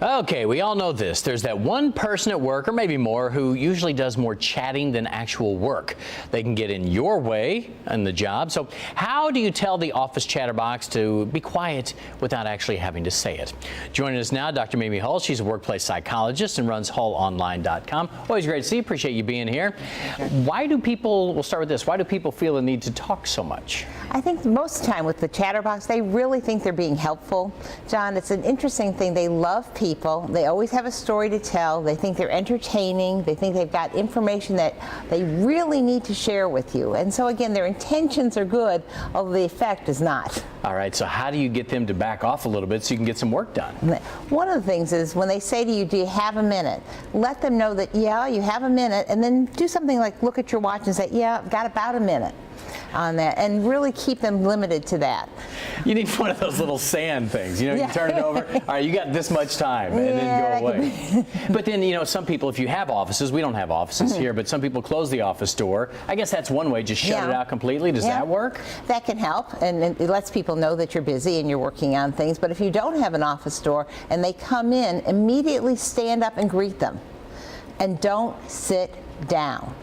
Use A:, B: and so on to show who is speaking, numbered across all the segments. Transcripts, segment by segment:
A: Okay, we all know this. There's that one person at work, or maybe more, who usually does more chatting than actual work. They can get in your way in the job. So how do you tell the office chatterbox to be quiet without actually having to say it? Joining us now, Dr. Mimi Hull. She's a workplace psychologist and runs hullonline.com. Always great to see you. Appreciate you being here. Why do people, we'll start with this, why do people feel the need to talk so much?
B: I think most of the time with the chatterbox, they really think they're being helpful. John, it's an interesting thing. They love people. They always have a story to tell. They think they're entertaining. They think they've got information that they really need to share with you. And so again, their intentions are good, although the effect is not.
A: All right, so how do you get them to back off a little bit so you can get some work done?
B: One of the things is when they say to you, do you have a minute? Let them know that, yeah, you have a minute, and then do something like look at your watch and say, yeah, I've got about a minute on that, and really keep them limited to that.
A: You need one of those little sand things, you turn it over, all right, you got this much time, and then go away. But then, some people, if you have offices, we don't have offices here, but some people close the office door. I guess that's one way, just shut it out completely. Does that work?
B: That can help, and it lets people know that you're busy and you're working on things. But if you don't have an office door and they come in, immediately stand up and greet them. And don't sit down.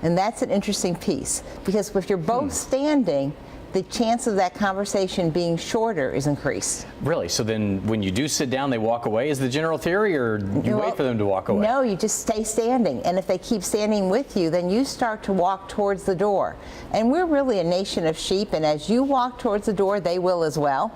B: And that's an interesting piece, because if you're both standing, the chance of that conversation being shorter is increased.
A: Really? So then when you do sit down, they walk away is the general theory, or you wait for them to walk away?
B: No, you just stay standing. And if they keep standing with you, then you start to walk towards the door. And we're really a nation of sheep, and as you walk towards the door, they will as well.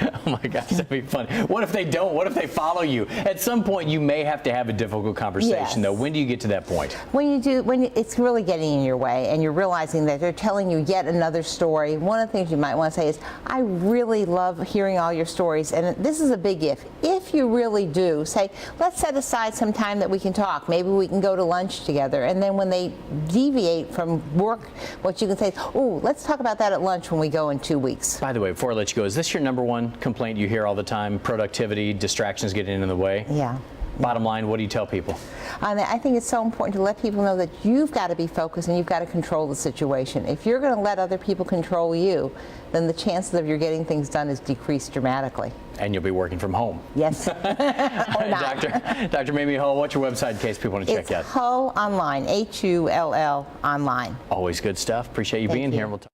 A: Oh my gosh, that'd be fun. What if they don't? What if they follow you? At some point, you may have to have a difficult conversation, though. When do you get to that point?
B: When it's really getting in your way and you're realizing that they're telling you yet another story. One of the things you might want to say is, I really love hearing all your stories, and this is a big if. If you really do, say, let's set aside some time that we can talk. Maybe we can go to lunch together. And then when they deviate from work, what you can say is, oh, let's talk about that at lunch when we go in 2 weeks.
A: By the way, before I let you go, is this your number one complaint you hear all the time? Productivity, distractions getting in the way?
B: Yeah.
A: Bottom line, what do you tell people?
B: I think it's so important to let people know that you've got to be focused and you've got to control the situation. If you're going to let other people control you, then the chances of you getting things done is decreased dramatically.
A: And you'll be working from home.
B: Yes. Or not.
A: Dr. Mimi Hull, what's your website in case people want to check out?
B: It's Hull Online, Hull online.
A: Always good stuff. Appreciate you being here. We'll talk